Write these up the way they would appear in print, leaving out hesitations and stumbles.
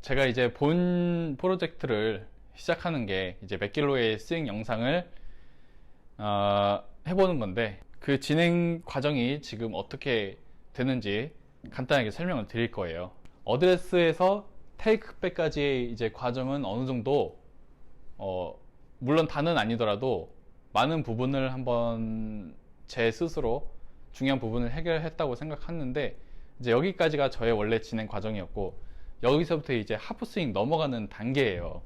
제가 이제 본 프로젝트를 시작하는 게 이제 맥길로의 스윙 영상을 해보는 건데, 그 진행 과정이 지금 어떻게 되는지 간단하게 설명을 드릴 거예요. 어드레스에서 테이크백까지의 이제 과정은 어느 정도 물론 다는 아니더라도 많은 부분을 한번 제 스스로 중요한 부분을 해결했다고 생각했는데, 이제 여기까지가 저의 원래 진행 과정이었고, 여기서부터 이제 하프스윙 넘어가는 단계예요.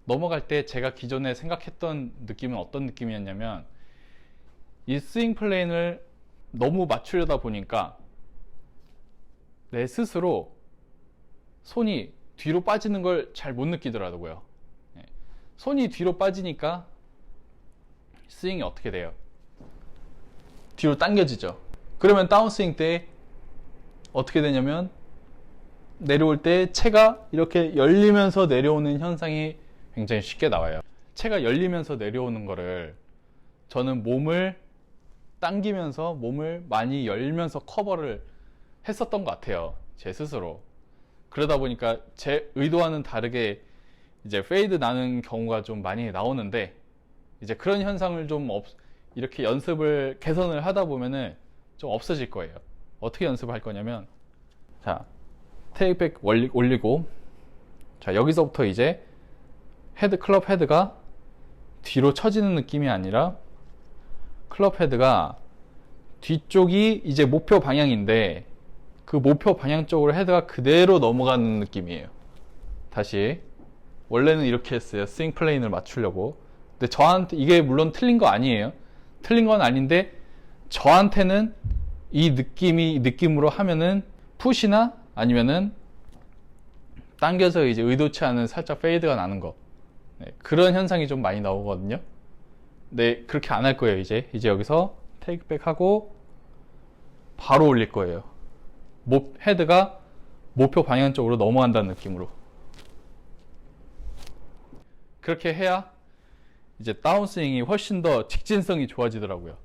넘어갈 때 제가 기존에 생각했던 느낌은 어떤 느낌이었냐면, 이 스윙 플레인을 너무 맞추려다 보니까 내 스스로 손이 뒤로 빠지는 걸 잘 못 느끼더라고요. 손이 뒤로 빠지니까 스윙이 어떻게 돼요? 뒤로 당겨지죠. 그러면 다운스윙 때 어떻게 되냐면, 내려올 때 채가 이렇게 열리면서 내려오는 현상이 굉장히 쉽게 나와요. 채가 열리면서 내려오는 거를 저는 몸을 당기면서 몸을 많이 열면서 커버를 했었던 것 같아요, 제 스스로. 그러다 보니까 제 의도와는 다르게 이제 페이드 나는 경우가 좀 많이 나오는데, 이제 그런 현상을 좀 이렇게 연습을 개선을 하다 보면은 좀 없어질 거예요. 어떻게 연습할 거냐면, 자, 테이크백 올리고, 자, 여기서부터 이제 클럽 헤드가 뒤로 처지는 느낌이 아니라, 클럽 헤드가 뒤쪽이 이제 목표 방향인데, 그 목표 방향 쪽으로 헤드가 그대로 넘어가는 느낌이에요. 다시, 원래는 이렇게 했어요, 스윙 플레인을 맞추려고. 근데 저한테 이게 물론 틀린 거 아니에요. 틀린 건 아닌데, 저한테는 이 느낌으로 하면은 푸시나 아니면은 당겨서 이제 의도치 않은 살짝 페이드가 나는 거, 그런 현상이 좀 많이 나오거든요. 네, 그렇게 안 할 거예요. 이제 여기서 테이크백 하고 바로 올릴 거예요. 헤드가 목표 방향 쪽으로 넘어간다는 느낌으로. 그렇게 해야 이제 다운스윙이 훨씬 더 직진성이 좋아지더라고요.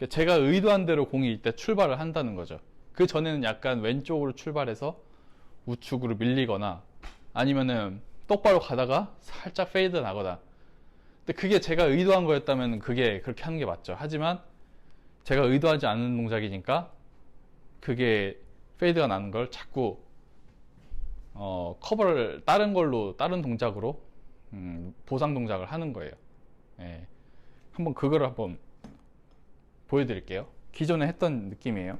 제가 의도한 대로 공이 이때 출발을 한다는 거죠. 그 전에는 약간 왼쪽으로 출발해서 우측으로 밀리거나, 아니면은 똑바로 가다가 살짝 페이드 나거나. 근데 그게 제가 의도한 거였다면 그게 그렇게 하는 게 맞죠. 하지만 제가 의도하지 않은 동작이니까 그게 페이드가 나는 걸 자꾸 커버를 다른 동작으로 보상 동작을 하는 거예요. 한번 그거를 한번 보여드릴게요. 기존에 했던 느낌이에요.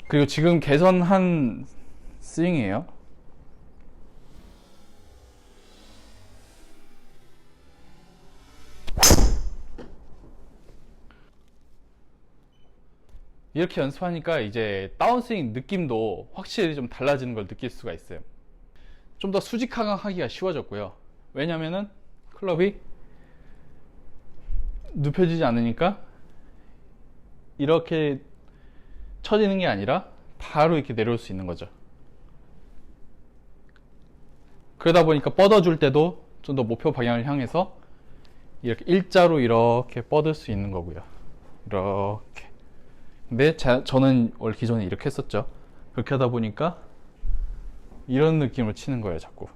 그리고 지금 개선한 스윙이에요. 이렇게 연습하니까 이제 다운스윙 느낌도 확실히 좀 달라지는 걸 느낄 수가 있어요. 좀 더 수직하게 하기가 쉬워졌고요. 왜냐면은 클럽이 눕혀지지 않으니까 이렇게 쳐지는 게 아니라 바로 이렇게 내려올 수 있는 거죠. 그러다 보니까 뻗어줄 때도 좀 더 목표 방향을 향해서 이렇게 일자로 이렇게 뻗을 수 있는 거고요. 이렇게. 근데 저는 원래 기존에 이렇게 했었죠. 그렇게 하다 보니까 이런 느낌으로 치는 거예요, 자꾸.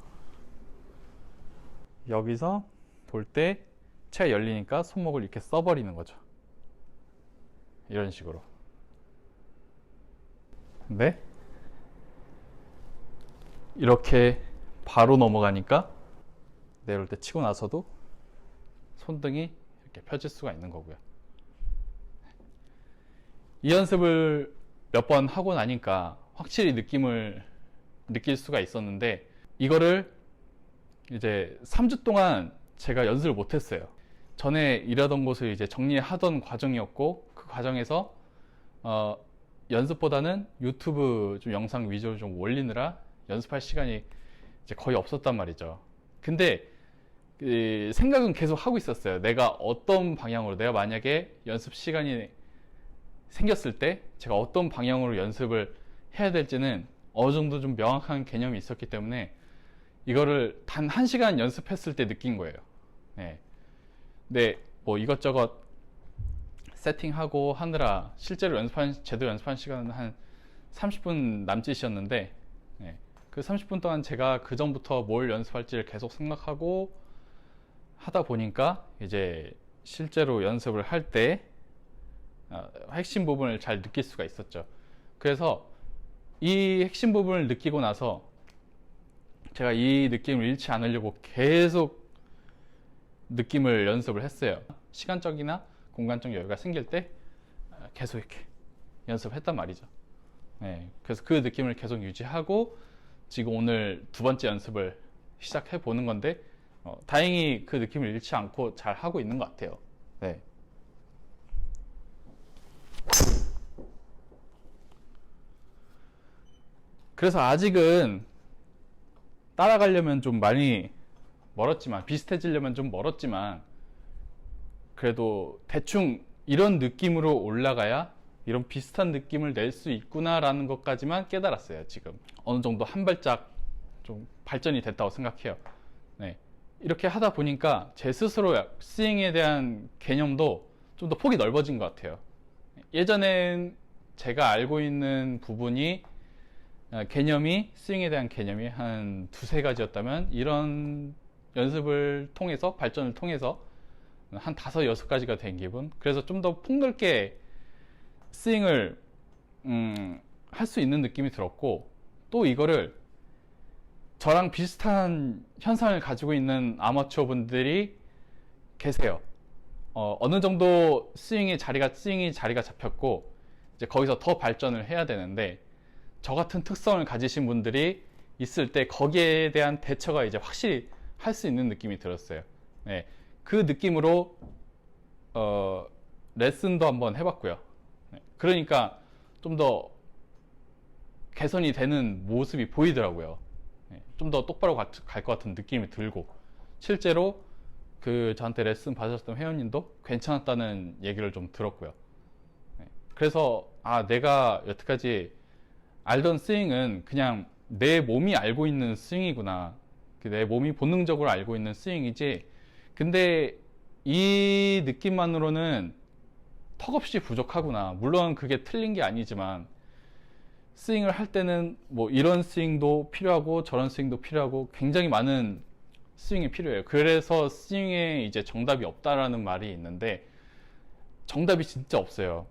여기서 볼 때 채가 열리니까 손목을 이렇게 써버리는 거죠. 이런 식으로. 근데 이렇게 바로 넘어가니까 내려올 때 치고 나서도 손등이 이렇게 펴질 수가 있는 거고요. 이 연습을 몇 번 하고 나니까 확실히 느낌을 느낄 수가 있었는데, 이거를 이제 3주 동안 제가 연습을 못 했어요. 전에 일하던 곳을 이제 정리하던 과정이었고, 그 과정에서 연습보다는 유튜브 좀 영상 위주로 좀 올리느라 연습할 시간이 이제 거의 없었단 말이죠. 근데 생각은 계속 하고 있었어요. 내가 어떤 방향으로, 내가 만약에 연습 시간이 생겼을 때 제가 어떤 방향으로 연습을 해야 될지는 어느 정도 좀 명확한 개념이 있었기 때문에 이거를 단 1시간 연습했을 때 느낀 거예요. 네. 근데 뭐 이것저것 세팅하고 하느라 실제로 제대로 연습한 시간은 한 30분 남짓이었는데, 그 30분 동안 제가 그 전부터 뭘 연습할지를 계속 생각하고 하다 보니까 이제 실제로 연습을 할 때 핵심 부분을 잘 느낄 수가 있었죠. 그래서 이 핵심 부분을 느끼고 나서 제가 이 느낌을 잃지 않으려고 계속 느낌을 연습을 했어요. 시간적이나 공간적 여유가 생길 때 계속 이렇게 연습했단 말이죠. 그래서 그 느낌을 계속 유지하고 지금 오늘 두 번째 연습을 시작해 보는 건데, 다행히 그 느낌을 잃지 않고 잘 하고 있는 것 같아요. 그래서 아직은 따라가려면 좀 많이 멀었지만, 비슷해지려면 좀 멀었지만, 그래도 대충 이런 느낌으로 올라가야 이런 비슷한 느낌을 낼 수 있구나 라는 것까지만 깨달았어요. 지금 어느 정도 한 발짝 좀 발전이 됐다고 생각해요. 이렇게 하다 보니까 제 스스로 스윙에 대한 개념도 좀 더 폭이 넓어진 것 같아요. 예전엔 제가 알고 있는 부분이 개념이, 스윙에 대한 개념이 한 두세 가지였다면, 이런 연습을 통해서, 발전을 통해서 한 5, 6가지가 된 기분. 그래서 좀 더 폭넓게 스윙을 할 수 있는 느낌이 들었고, 또 이거를 저랑 비슷한 현상을 가지고 있는 아마추어 분들이 계세요. 어느 정도 스윙이 자리가 잡혔고 이제 거기서 더 발전을 해야 되는데, 저 같은 특성을 가지신 분들이 있을 때 거기에 대한 대처가 이제 확실히 할 수 있는 느낌이 들었어요. 그 느낌으로 레슨도 한번 해봤고요. 그러니까 좀 더 개선이 되는 모습이 보이더라고요. 좀 더 똑바로 갈 것 같은 느낌이 들고, 실제로 그 저한테 레슨 받으셨던 회원님도 괜찮았다는 얘기를 좀 들었고요. 그래서 내가 여태까지 알던 스윙은 그냥 내 몸이 알고 있는 스윙이구나, 내 몸이 본능적으로 알고 있는 스윙이지, 근데 이 느낌만으로는 턱없이 부족하구나. 물론 그게 틀린 게 아니지만, 스윙을 할 때는 뭐 이런 스윙도 필요하고 저런 스윙도 필요하고 굉장히 많은 스윙이 필요해요. 그래서 스윙에 이제 정답이 없다라는 말이 있는데, 정답이 진짜 없어요.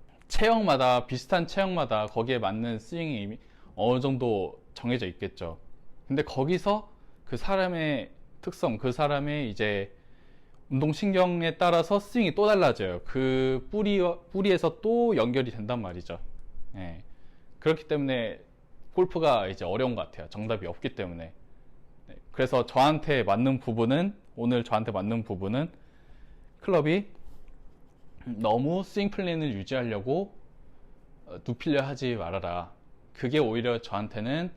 비슷한 체형마다 거기에 맞는 스윙이 이미 어느 정도 정해져 있겠죠. 근데 거기서 그 사람의 특성, 그 사람의 이제 운동신경에 따라서 스윙이 또 달라져요. 그 뿌리에서 또 연결이 된단 말이죠. 그렇기 때문에 골프가 이제 어려운 것 같아요. 정답이 없기 때문에. 그래서 오늘 저한테 맞는 부분은 클럽이 너무 스윙 플랜을 유지하려고 눕히려 하지 말아라. 그게 오히려 저한테는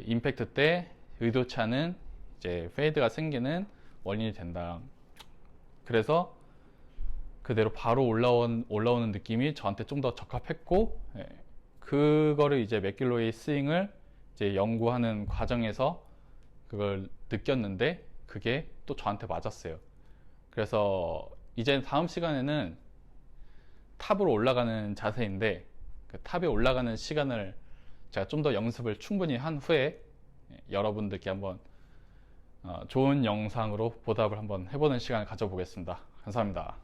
임팩트 때 의도치 않은 이제 페이드가 생기는 원인이 된다. 그래서 그대로 바로 올라오는 느낌이 저한테 좀 더 적합했고, 그거를 이제 맥길로이 스윙을 이제 연구하는 과정에서 그걸 느꼈는데, 그게 또 저한테 맞았어요. 그래서 이제 다음 시간에는 탑으로 올라가는 자세인데, 그 탑에 올라가는 시간을 제가 좀 더 연습을 충분히 한 후에 여러분들께 한번 좋은 영상으로 보답을 한번 해보는 시간을 가져보겠습니다. 감사합니다.